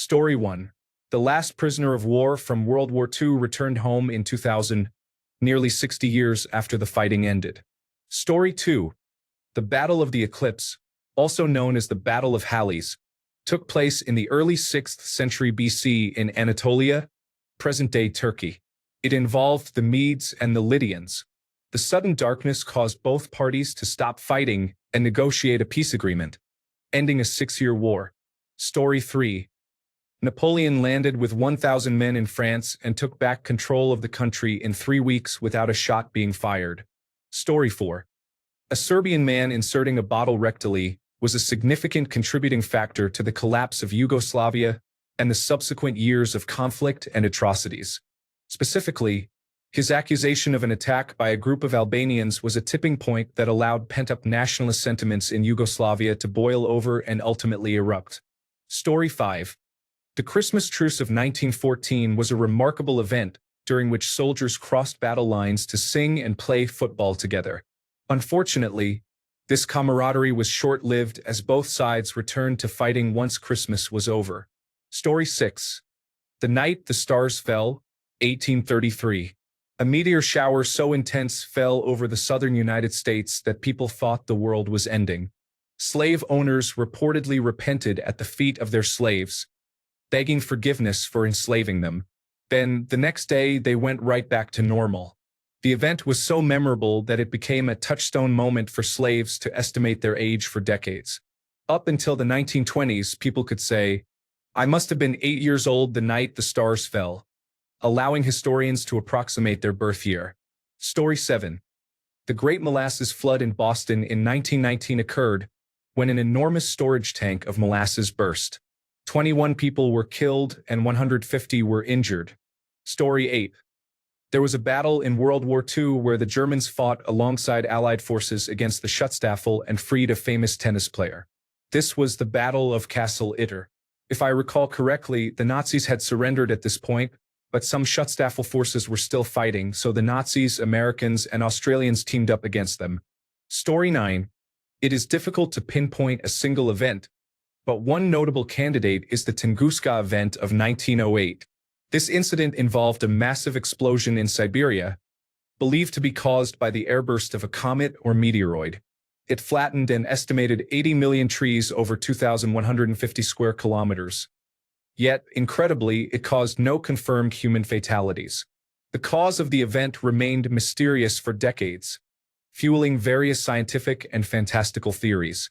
Story 1. The last prisoner of war from World War II returned home in 2000, nearly 60 years after the fighting ended. Story 2. The Battle of the Eclipse, also known as the Battle of Halys, took place in the early 6th century BC in Anatolia, present-day Turkey. It involved the Medes and the Lydians. The sudden darkness caused both parties to stop fighting and negotiate a peace agreement, ending a 6-year war. Story 3. Napoleon landed with 1,000 men in France and took back control of the country in 3 weeks without a shot being fired. Story 4. A Serbian man inserting a bottle rectally was a significant contributing factor to the collapse of Yugoslavia and the subsequent years of conflict and atrocities. Specifically, his accusation of an attack by a group of Albanians was a tipping point that allowed pent-up nationalist sentiments in Yugoslavia to boil over and ultimately erupt. Story 5. The Christmas Truce of 1914 was a remarkable event during which soldiers crossed battle lines to sing and play football together. Unfortunately, this camaraderie was short-lived as both sides returned to fighting once Christmas was over. Story 6. The Night the Stars Fell, 1833. A meteor shower so intense fell over the southern United States that people thought the world was ending. Slave owners reportedly repented at the feet of their slaves, begging forgiveness for enslaving them. Then, the next day, they went right back to normal. The event was so memorable that it became a touchstone moment for slaves to estimate their age for decades. Up until the 1920s, people could say, "I must have been 8 years old the night the stars fell," allowing historians to approximate their birth year. Story 7. The Great Molasses Flood in Boston in 1919 occurred when an enormous storage tank of molasses burst. 21 people were killed and 150 were injured. Story 8. There was a battle in World War II where the Germans fought alongside Allied forces against the Schutzstaffel and freed a famous tennis player. This was the Battle of Castle Itter. If I recall correctly, the Nazis had surrendered at this point, but some Schutzstaffel forces were still fighting, so the Nazis, Americans, and Australians teamed up against them. Story 9. It is difficult to pinpoint a single event, but one notable candidate is the Tunguska event of 1908. This incident involved a massive explosion in Siberia, believed to be caused by the airburst of a comet or meteoroid. It flattened an estimated 80 million trees over 2,150 square kilometers. Yet, incredibly, it caused no confirmed human fatalities. The cause of the event remained mysterious for decades, fueling various scientific and fantastical theories.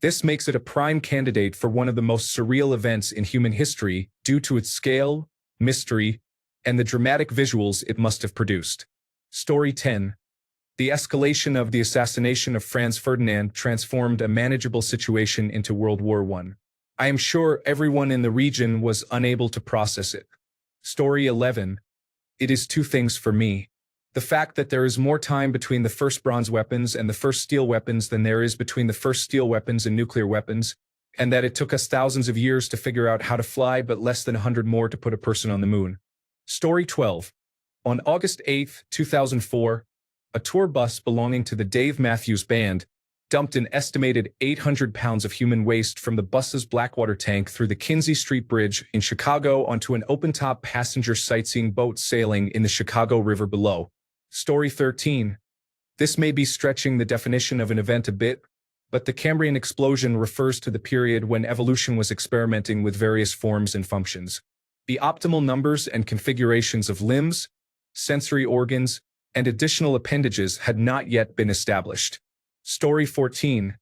This makes it a prime candidate for one of the most surreal events in human history due to its scale, mystery, and the dramatic visuals it must have produced. Story 10. The escalation of the assassination of Franz Ferdinand transformed a manageable situation into World War I. I am sure everyone in the region was unable to process it. Story 11. It is two things for me. The fact that there is more time between the first bronze weapons and the first steel weapons than there is between the first steel weapons and nuclear weapons, and that it took us thousands of years to figure out how to fly but less than 100 more to put a person on the moon. Story 12. On August 8, 2004, a tour bus belonging to the Dave Matthews Band dumped an estimated 800 pounds of human waste from the bus's Blackwater tank through the Kinsey Street Bridge in Chicago onto an open-top passenger sightseeing boat sailing in the Chicago River below. Story 13. This may be stretching the definition of an event a bit, but the Cambrian explosion refers to the period when evolution was experimenting with various forms and functions. The optimal numbers and configurations of limbs, sensory organs, and additional appendages had not yet been established. Story 14.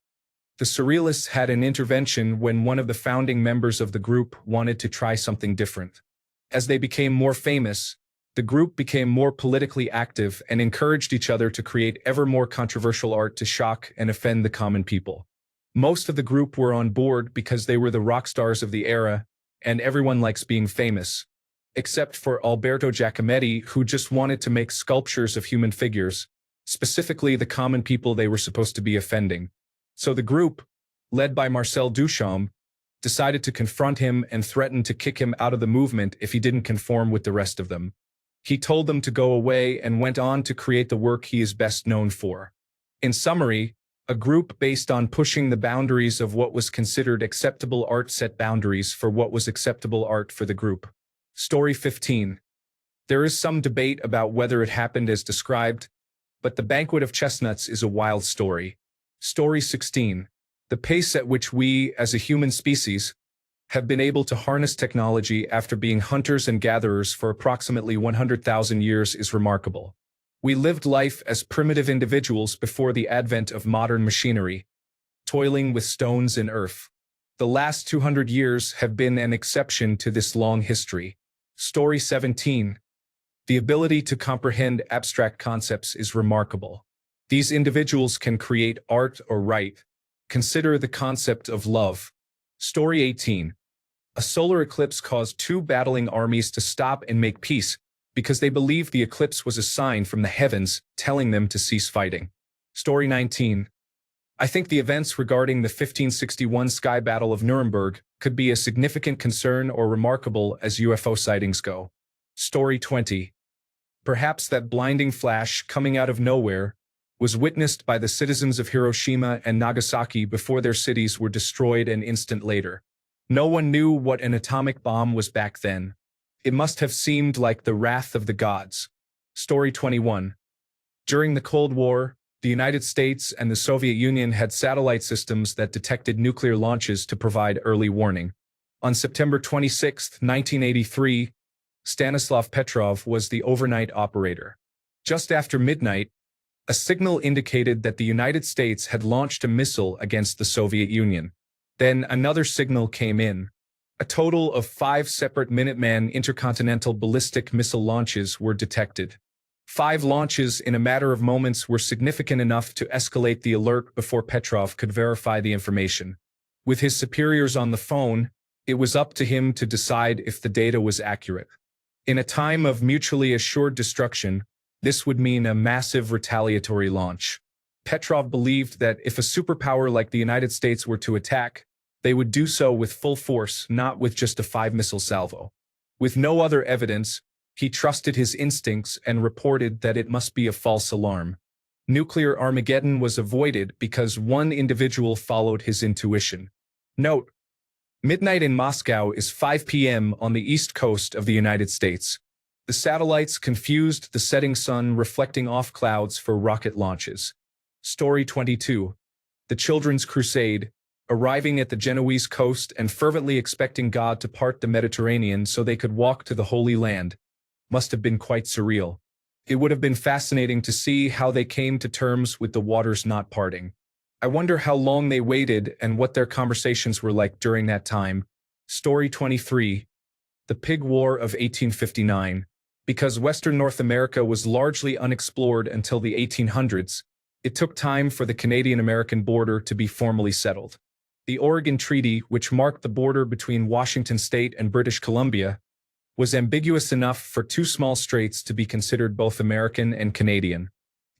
The Surrealists had an intervention when one of the founding members of the group wanted to try something different. As they became more famous, the group became more politically active and encouraged each other to create ever more controversial art to shock and offend the common people. Most of the group were on board because they were the rock stars of the era, and everyone likes being famous, except for Alberto Giacometti, who just wanted to make sculptures of human figures, specifically the common people they were supposed to be offending. So the group, led by Marcel Duchamp, decided to confront him and threaten to kick him out of the movement if he didn't conform with the rest of them. He told them to go away and went on to create the work he is best known for. In summary, A group based on pushing the boundaries of what was considered acceptable art set boundaries for what was acceptable art for the group. Story 15. There is some debate about whether it happened as described, but the banquet of chestnuts is a wild story. Story 16. The pace at which we, as a human species, have been able to harness technology after being hunters and gatherers for approximately 100,000 years is remarkable. We lived life as primitive individuals before the advent of modern machinery, toiling with stones and earth. The last 200 years have been an exception to this long history. Story 17. The ability to comprehend abstract concepts is remarkable. These individuals can create art or write. Consider the concept of love. Story 18. A solar eclipse caused two battling armies to stop and make peace because they believed the eclipse was a sign from the heavens telling them to cease fighting. Story 19. I think the events regarding the 1561 sky battle of Nuremberg could be a significant concern or remarkable as UFO sightings go. Story 20. Perhaps that blinding flash coming out of nowhere was witnessed by the citizens of Hiroshima and Nagasaki before their cities were destroyed an instant later. No one knew what an atomic bomb was back then. It must have seemed like the wrath of the gods. Story 21. During the Cold War, the United States and the Soviet Union had satellite systems that detected nuclear launches to provide early warning. On September 26, 1983, Stanislav Petrov was the overnight operator. Just after midnight, a signal indicated that the United States had launched a missile against the Soviet Union. Then another signal came in. A total of 5 separate Minuteman intercontinental ballistic missile launches were detected. 5 launches in a matter of moments were significant enough to escalate the alert before Petrov could verify the information. With his superiors on the phone, it was up to him to decide if the data was accurate. In a time of mutually assured destruction, this would mean a massive retaliatory launch. Petrov believed that if a superpower like the United States were to attack, they would do so with full force, not with just a 5-missile salvo. With no other evidence, he trusted his instincts and reported that it must be a false alarm. Nuclear Armageddon was avoided because one individual followed his intuition. Note: midnight in Moscow is 5 p.m. on the east coast of the United States. The satellites confused the setting sun, reflecting off clouds for rocket launches. Story 22. The Children's Crusade, arriving at the Genoese coast and fervently expecting God to part the Mediterranean so they could walk to the Holy Land, must have been quite surreal. It would have been fascinating to see how they came to terms with the waters not parting. I wonder how long they waited and what their conversations were like during that time. Story 23. The Pig War of 1859. Because Western North America was largely unexplored until the 1800s, it took time for the Canadian-American border to be formally settled. The Oregon Treaty, which marked the border between Washington State and British Columbia, was ambiguous enough for 2 small straits to be considered both American and Canadian.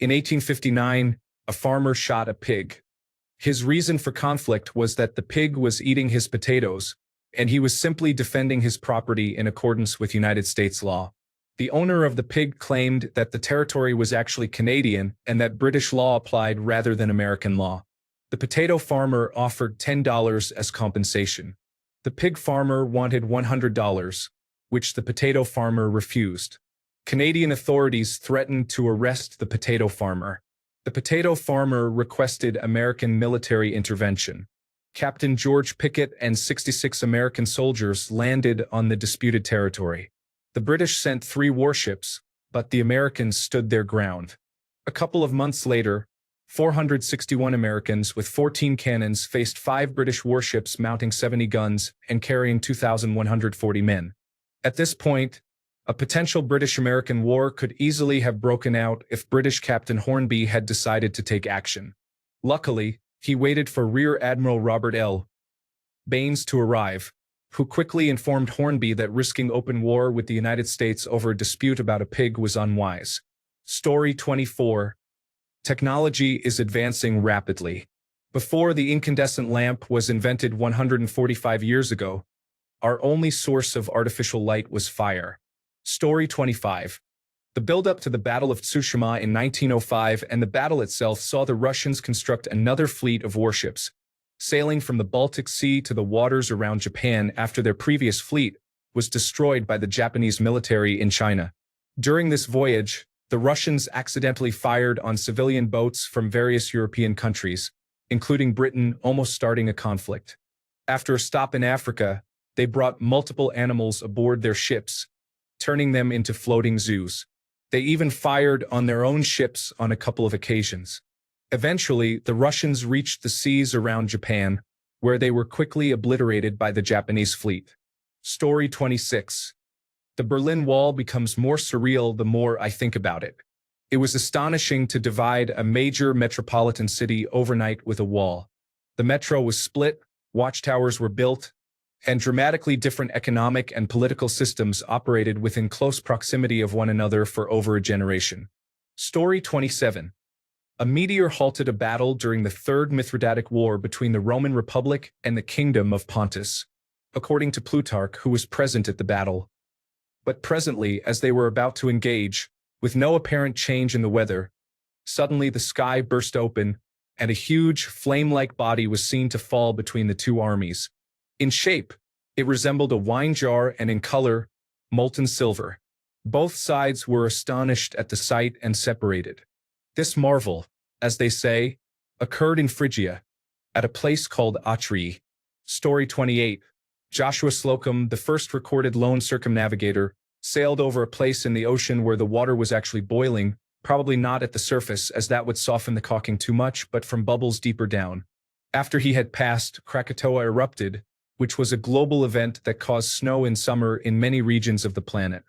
In 1859, a farmer shot a pig. His reason for conflict was that the pig was eating his potatoes, and he was simply defending his property in accordance with United States law. The owner of the pig claimed that the territory was actually Canadian and that British law applied rather than American law. The potato farmer offered $10 as compensation. The pig farmer wanted $100, which the potato farmer refused. Canadian authorities threatened to arrest the potato farmer. The potato farmer requested American military intervention. Captain George Pickett and 66 American soldiers landed on the disputed territory. The British sent 3 warships, but the Americans stood their ground. A couple of months later, 461 Americans with 14 cannons faced 5 British warships mounting 70 guns and carrying 2,140 men. At this point, a potential British-American war could easily have broken out if British Captain Hornby had decided to take action. Luckily, he waited for Rear Admiral Robert L. Baines to arrive, who quickly informed Hornby that risking open war with the United States over a dispute about a pig was unwise. Story 24. Technology is advancing rapidly. Before the incandescent lamp was invented 145 years ago, our only source of artificial light was fire. Story 25. The build-up to the Battle of Tsushima in 1905 and the battle itself saw the Russians construct another fleet of warships, sailing from the Baltic Sea to the waters around Japan after their previous fleet was destroyed by the Japanese military in China. During this voyage, the Russians accidentally fired on civilian boats from various European countries, including Britain, almost starting a conflict. After a stop in Africa, they brought multiple animals aboard their ships, turning them into floating zoos. They even fired on their own ships on a couple of occasions. Eventually, the Russians reached the seas around Japan, where they were quickly obliterated by the Japanese fleet. Story 26. The Berlin Wall becomes more surreal the more I think about it. It was astonishing to divide a major metropolitan city overnight with a wall. The metro was split, watchtowers were built, and dramatically different economic and political systems operated within close proximity of one another for over a generation. Story 27. A meteor halted a battle during the Third Mithridatic War between the Roman Republic and the Kingdom of Pontus, according to Plutarch, who was present at the battle. But presently, as they were about to engage, with no apparent change in the weather, suddenly the sky burst open, and a huge, flame-like body was seen to fall between the two armies. In shape, it resembled a wine jar, and in color, molten silver. Both sides were astonished at the sight and separated. This marvel, as they say, occurred in Phrygia, at a place called Atrii. Story 28. Joshua Slocum, the first recorded lone circumnavigator, sailed over a place in the ocean where the water was actually boiling, probably not at the surface, as that would soften the caulking too much, but from bubbles deeper down. After he had passed, Krakatoa erupted, which was a global event that caused snow in summer in many regions of the planet.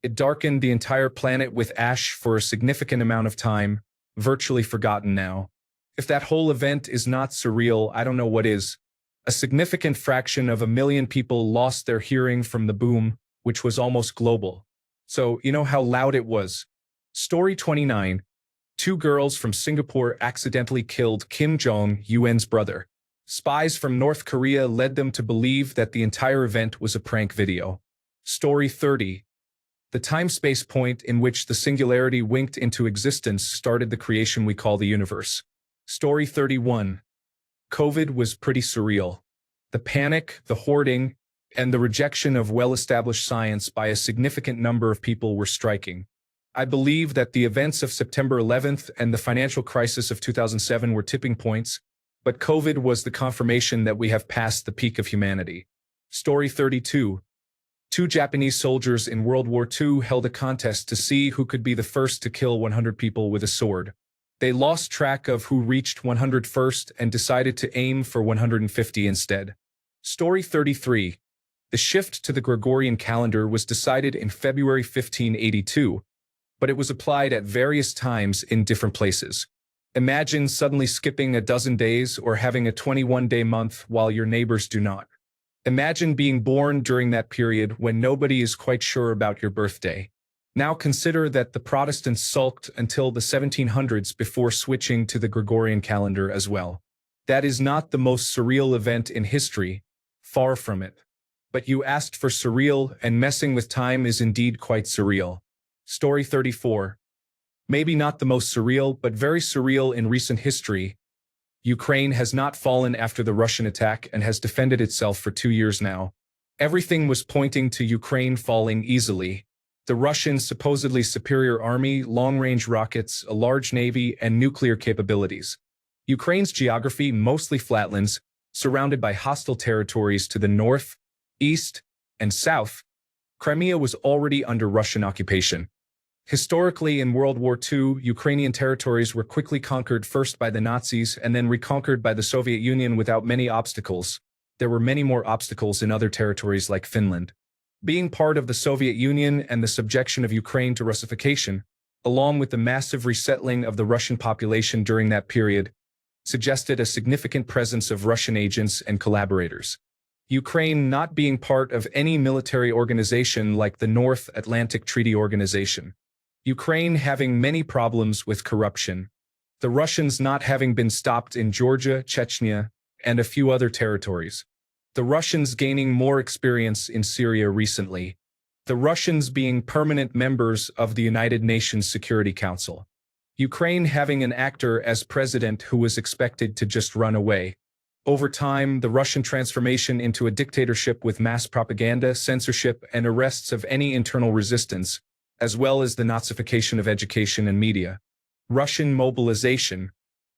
It darkened the entire planet with ash for a significant amount of time, virtually forgotten now. If that whole event is not surreal, I don't know what is. A significant fraction of 1 million people lost their hearing from the boom, which was almost global. So, you know how loud it was. Story 29. 2 girls from Singapore accidentally killed Kim Jong-un's brother. Spies from North Korea led them to believe that the entire event was a prank video. Story 30. The time-space point in which the singularity winked into existence started the creation we call the universe. Story 31. COVID was pretty surreal. The panic, the hoarding, and the rejection of well-established science by a significant number of people were striking. I believe that the events of September 11th and the financial crisis of 2007 were tipping points, but COVID was the confirmation that we have passed the peak of humanity. Story 32. 2 Japanese soldiers in World War II held a contest to see who could be the first to kill 100 people with a sword. They lost track of who reached 100 first and decided to aim for 150 instead. Story 33. The shift to the Gregorian calendar was decided in February 1582, but it was applied at various times in different places. Imagine suddenly skipping a dozen days or having a 21-day month while your neighbors do not. Imagine being born during that period when nobody is quite sure about your birthday. Now consider that the Protestants sulked until the 1700s before switching to the Gregorian calendar as well. That is not the most surreal event in history, far from it. But you asked for surreal, and messing with time is indeed quite surreal. Story 34. Maybe not the most surreal, but very surreal in recent history. Ukraine has not fallen after the Russian attack and has defended itself for 2 years now. Everything was pointing to Ukraine falling easily. The Russians' supposedly superior army, long-range rockets, a large navy, and nuclear capabilities. Ukraine's geography mostly flatlands, surrounded by hostile territories to the north, east, and south. Crimea was already under Russian occupation. Historically, in World War II, Ukrainian territories were quickly conquered first by the Nazis and then reconquered by the Soviet Union without many obstacles. There were many more obstacles in other territories like Finland. Being part of the Soviet Union and the subjection of Ukraine to Russification, along with the massive resettling of the Russian population during that period, suggested a significant presence of Russian agents and collaborators. Ukraine not being part of any military organization like the North Atlantic Treaty Organization. Ukraine having many problems with corruption. The Russians not having been stopped in Georgia, Chechnya, and a few other territories. The Russians gaining more experience in Syria recently. the Russians being permanent members of the United Nations Security Council. Ukraine having an actor as president who was expected to just run away. Over time, the Russian transformation into a dictatorship with mass propaganda, censorship, and arrests of any internal resistance, as well as the Nazification of education and media. Russian mobilization.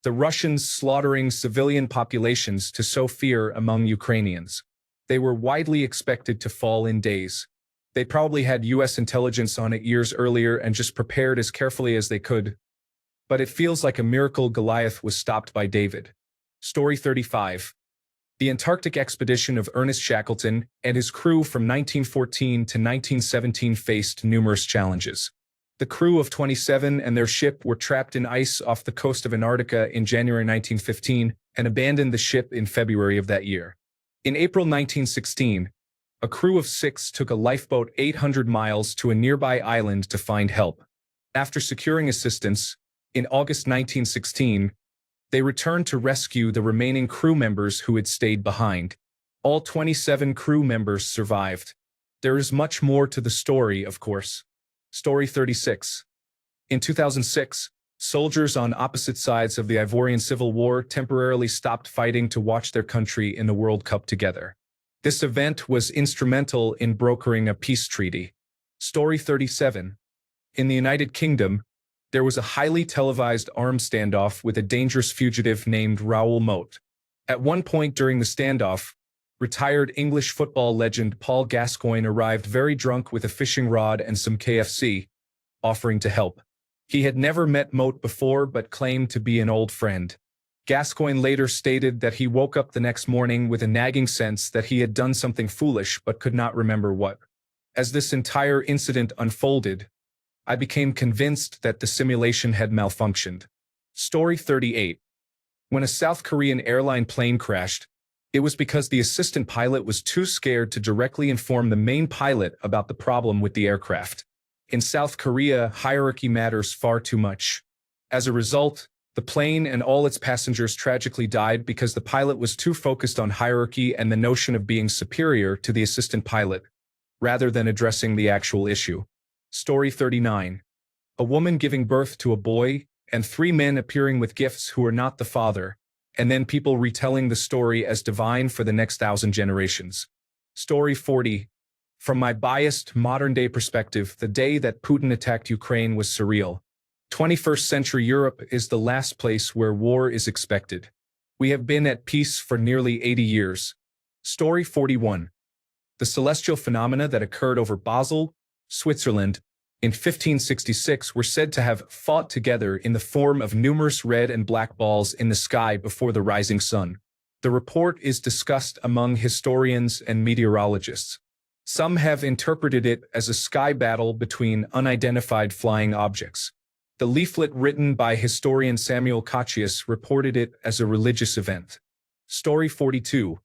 The Russians slaughtering civilian populations to sow fear among Ukrainians. They were widely expected to fall in days. They probably had US intelligence on it years earlier and just prepared as carefully as they could. But it feels like a miracle Goliath was stopped by David. Story 35. The Antarctic expedition of Ernest Shackleton and his crew from 1914 to 1917 faced numerous challenges. The crew of 27 and their ship were trapped in ice off the coast of Antarctica in January 1915 and abandoned the ship in February of that year. In April 1916, a crew of 6 took a lifeboat 800 miles to a nearby island to find help. After securing assistance, in August 1916, they returned to rescue the remaining crew members who had stayed behind. All 27 crew members survived. There is much more to the story, of course. Story 36. In 2006, soldiers on opposite sides of the Ivorian Civil War temporarily stopped fighting to watch their country in the World Cup together. This event was instrumental in brokering a peace treaty. Story 37. In the United Kingdom, there was a highly televised arms standoff with a dangerous fugitive named Raoul Moat. At one point during the standoff, retired English football legend Paul Gascoigne arrived very drunk with a fishing rod and some KFC, offering to help. He had never met Moat before but claimed to be an old friend. Gascoigne later stated that he woke up the next morning with a nagging sense that he had done something foolish but could not remember what. As this entire incident unfolded, I became convinced that the simulation had malfunctioned. Story 38. When a South Korean airline plane crashed, it was because the assistant pilot was too scared to directly inform the main pilot about the problem with the aircraft. In South Korea, hierarchy matters far too much. As a result, the plane and all its passengers tragically died because the pilot was too focused on hierarchy and the notion of being superior to the assistant pilot, rather than addressing the actual issue. Story 39. A woman giving birth to a boy, and 3 men appearing with gifts who are not the father, and then people retelling the story as divine for the next 1,000 generations. Story 40. From my biased, modern-day perspective, the day that Putin attacked Ukraine was surreal. 21st century Europe is the last place where war is expected. We have been at peace for nearly 80 years. Story 41. The celestial phenomena that occurred over Basel, Switzerland, in 1566 were said to have fought together in the form of numerous red and black balls in the sky before the rising sun. The report is discussed among historians and meteorologists. Some have interpreted it as a sky battle between unidentified flying objects. The leaflet written by historian Samuel Coccius reported it as a religious event. Story 42.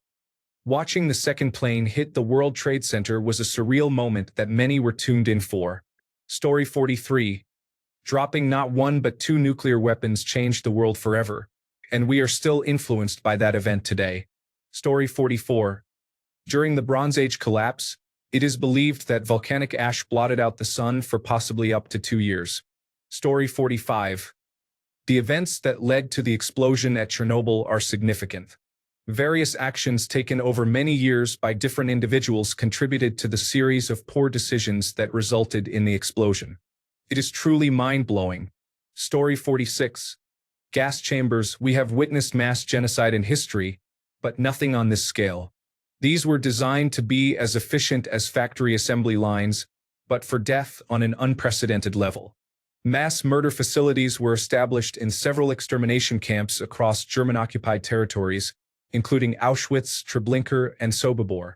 Watching the second plane hit the World Trade Center was a surreal moment that many were tuned in for. Story 43. Dropping not 1 but 2 nuclear weapons changed the world forever, and we are still influenced by that event today. Story 44. During the Bronze Age collapse, it is believed that volcanic ash blotted out the sun for possibly up to 2 years. Story 45. The events that led to the explosion at Chernobyl are significant. Various actions taken over many years by different individuals contributed to the series of poor decisions that resulted in the explosion. It is truly mind-blowing. Story 46. Gas chambers. We have witnessed mass genocide in history, but nothing on this scale. These were designed to be as efficient as factory assembly lines, but for death on an unprecedented level. Mass murder facilities were established in several extermination camps across German-occupied territories, including Auschwitz, Treblinka, and Sobibor.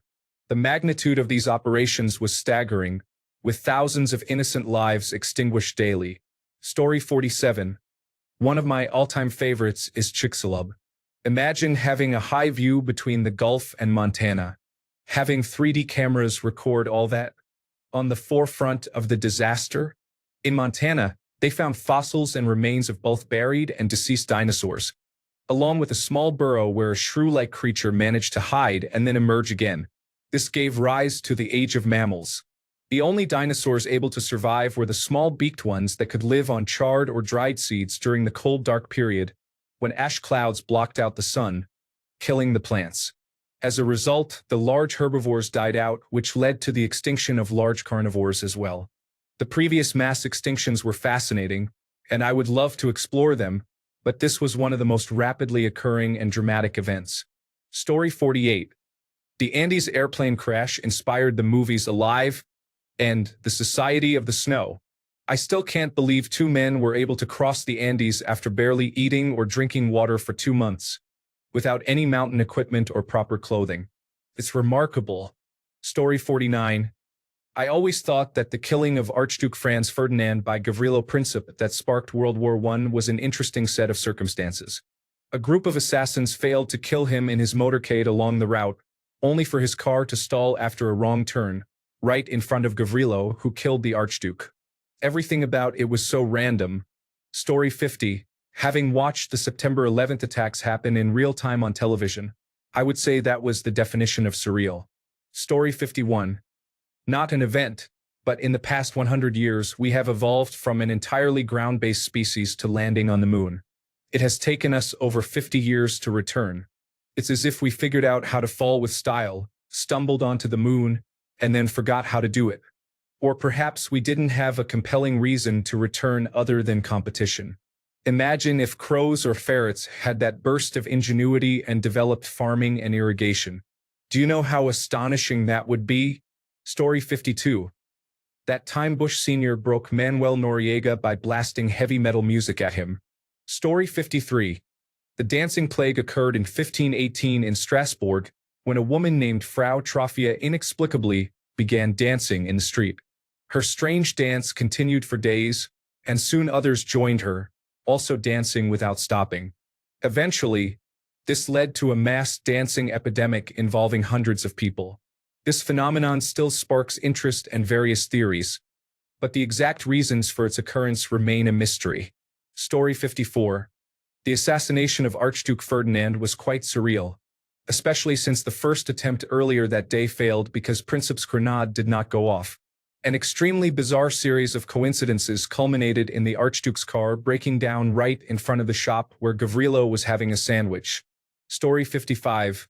The magnitude of these operations was staggering, with thousands of innocent lives extinguished daily. Story 47. One of my all-time favorites is Chicxulub. Imagine having a high view between the Gulf and Montana, having 3D cameras record all that. On the forefront of the disaster, in Montana, they found fossils and remains of both buried and deceased dinosaurs, along with a small burrow where a shrew-like creature managed to hide and then emerge again. This gave rise to the Age of Mammals. The only dinosaurs able to survive were the small beaked ones that could live on charred or dried seeds during the cold dark period, when ash clouds blocked out the sun, killing the plants. As a result, the large herbivores died out, which led to the extinction of large carnivores as well. The previous mass extinctions were fascinating, and I would love to explore them, but this was one of the most rapidly occurring and dramatic events. Story 48. The Andes airplane crash inspired the movies Alive and The Society of the Snow. I still can't believe two men were able to cross the Andes after barely eating or drinking water for 2 months, without any mountain equipment or proper clothing. It's remarkable. Story 49. I always thought that the killing of Archduke Franz Ferdinand by Gavrilo Princip that sparked World War I was an interesting set of circumstances. A group of assassins failed to kill him in his motorcade along the route, only for his car to stall after a wrong turn, right in front of Gavrilo, who killed the Archduke. Everything about it was so random. Story 50. Having watched the September 11th attacks happen in real time on television, I would say that was the definition of surreal. Story 51. Not an event, but in the past 100 years we have evolved from an entirely ground-based species to landing on the moon. It has taken us over 50 years to return. It's as if we figured out how to fall with style, stumbled onto the moon, and then forgot how to do it. Or perhaps we didn't have a compelling reason to return other than competition. Imagine if crows or ferrets had that burst of ingenuity and developed farming and irrigation. Do you know how astonishing that would be? Story 52. That time Bush Sr. broke Manuel Noriega by blasting heavy metal music at him. Story 53. The dancing plague occurred in 1518 in Strasbourg, when a woman named Frau Trophia inexplicably began dancing in the street. Her strange dance continued for days, and soon others joined her, also dancing without stopping. Eventually, this led to a mass dancing epidemic involving hundreds of people. This phenomenon still sparks interest and various theories, but the exact reasons for its occurrence remain a mystery. Story 54. The assassination of Archduke Ferdinand was quite surreal, especially since the first attempt earlier that day failed because Princip's grenade did not go off. An extremely bizarre series of coincidences culminated in the Archduke's car breaking down right in front of the shop where Gavrilo was having a sandwich. Story 55.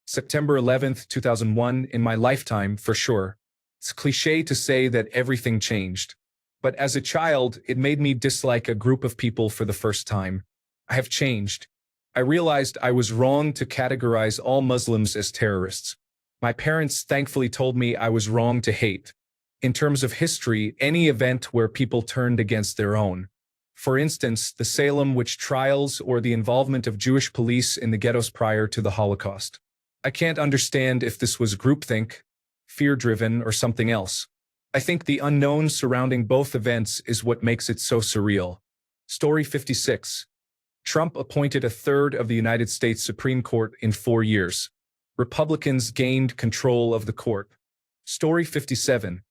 September 11th, 2001, in my lifetime, for sure. It's cliché to say that everything changed. But as a child, it made me dislike a group of people for the first time. I have changed. I realized I was wrong to categorize all Muslims as terrorists. My parents thankfully told me I was wrong to hate. In terms of history, any event where people turned against their own. For instance, the Salem witch trials or the involvement of Jewish police in the ghettos prior to the Holocaust. I can't understand if this was groupthink, fear-driven, or something else. I think the unknown surrounding both events is what makes it so surreal. Story 56. Trump appointed a third of the United States Supreme Court in 4 years. Republicans gained control of the court. Story 57.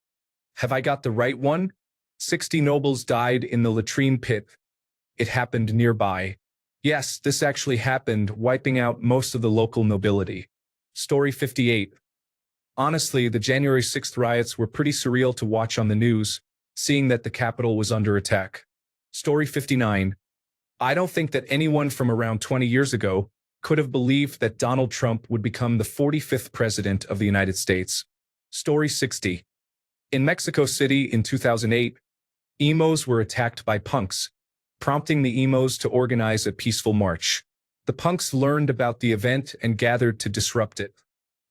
Have I got the right one? 60 nobles died in the latrine pit. It happened nearby. Yes, this actually happened, wiping out most of the local nobility. Story 58. Honestly, the January 6th riots were pretty surreal to watch on the news, seeing that the Capitol was under attack. Story 59. I don't think that anyone from around 20 years ago could have believed that Donald Trump would become the 45th president of the United States. Story 60. In Mexico City in 2008, emos were attacked by punks, prompting the emos to organize a peaceful march. The punks learned about the event and gathered to disrupt it.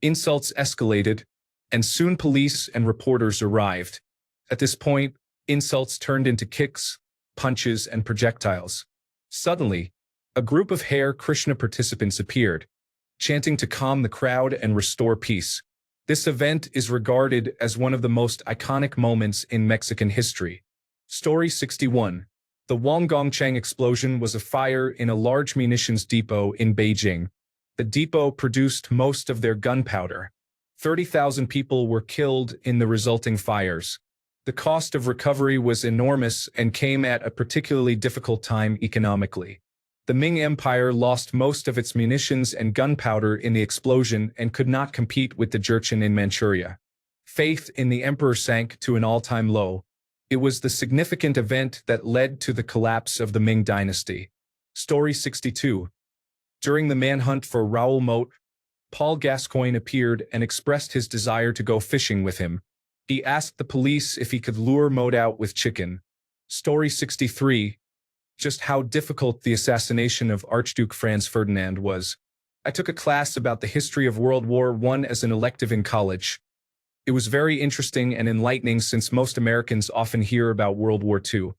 Insults escalated, and soon police and reporters arrived. At this point, insults turned into kicks, punches, and projectiles. Suddenly, a group of Hare Krishna participants appeared, chanting to calm the crowd and restore peace. This event is regarded as one of the most iconic moments in Mexican history. Story 61. The Wangongchang explosion was a fire in a large munitions depot in Beijing. The depot produced most of their gunpowder. 30,000 people were killed in the resulting fires. The cost of recovery was enormous and came at a particularly difficult time economically. The Ming Empire lost most of its munitions and gunpowder in the explosion and could not compete with the Jurchen in Manchuria. Faith in the emperor sank to an all-time low. It was the significant event that led to the collapse of the Ming dynasty. Story 62. During the manhunt for Raoul Moat, Paul Gascoigne appeared and expressed his desire to go fishing with him. He asked the police if he could lure Moat out with chicken. Story 63. Just how difficult the assassination of Archduke Franz Ferdinand was. I took a class about the history of World War I as an elective in college. It was very interesting and enlightening since most Americans often hear about World War II.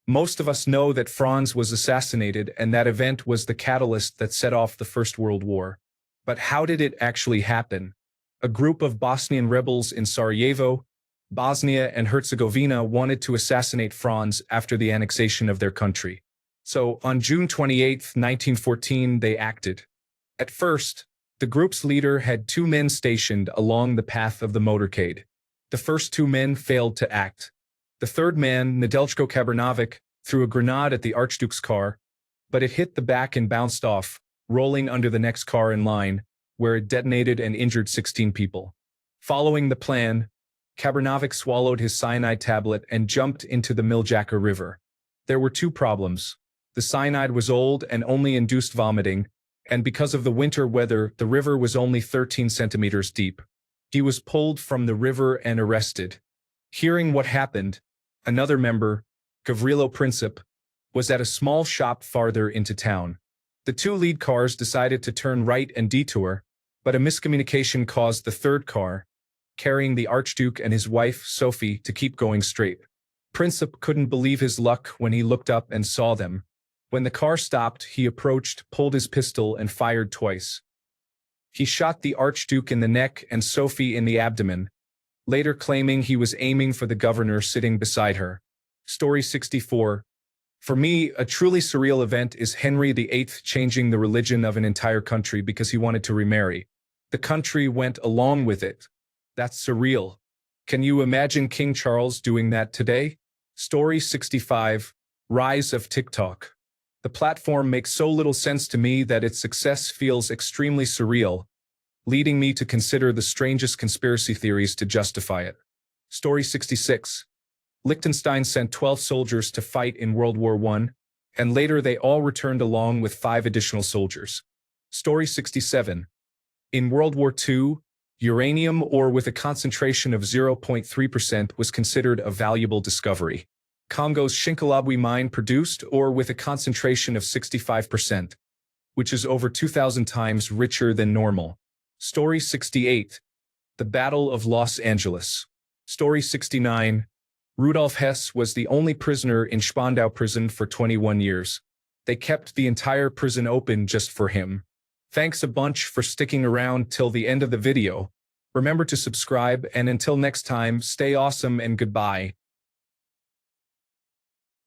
Most of us know that Franz was assassinated and that event was the catalyst that set off the First World War. But how did it actually happen? A group of Bosnian rebels in Sarajevo, Bosnia and Herzegovina wanted to assassinate Franz after the annexation of their country. So, on June 28, 1914, they acted. At first, the group's leader had two men stationed along the path of the motorcade. The first two men failed to act. The third man, Nedeljko Kabrnovic, threw a grenade at the Archduke's car, but it hit the back and bounced off, rolling under the next car in line, where it detonated and injured 16 people. Following the plan, Kabrnovic swallowed his cyanide tablet and jumped into the Miljacka River. There were two problems. The cyanide was old and only induced vomiting, and because of the winter weather, the river was only 13 centimeters deep. He was pulled from the river and arrested. Hearing what happened, another member, Gavrilo Princip, was at a small shop farther into town. The two lead cars decided to turn right and detour, but a miscommunication caused the third car, carrying the Archduke and his wife, Sophie, to keep going straight. Princip couldn't believe his luck when he looked up and saw them. When the car stopped, he approached, pulled his pistol, and fired twice. He shot the Archduke in the neck and Sophie in the abdomen, later claiming he was aiming for the governor sitting beside her. Story 64. For me, a truly surreal event is Henry VIII changing the religion of an entire country because he wanted to remarry. The country went along with it. That's surreal. Can you imagine King Charles doing that today? Story 65. Rise of TikTok. The platform makes so little sense to me that its success feels extremely surreal, leading me to consider the strangest conspiracy theories to justify it. Story 66. Liechtenstein sent 12 soldiers to fight in World War I, and later they all returned along with 5 additional soldiers. Story 67. In World War II, uranium ore with a concentration of 0.3% was considered a valuable discovery. Congo's Shinkalabwe mine produced ore with a concentration of 65%, which is over 2,000 times richer than normal. Story 68. The Battle of Los Angeles. Story 69. Rudolf Hess was the only prisoner in Spandau prison for 21 years. They kept the entire prison open just for him. Thanks a bunch for sticking around till the end of the video. Remember to subscribe, and until next time, stay awesome and goodbye.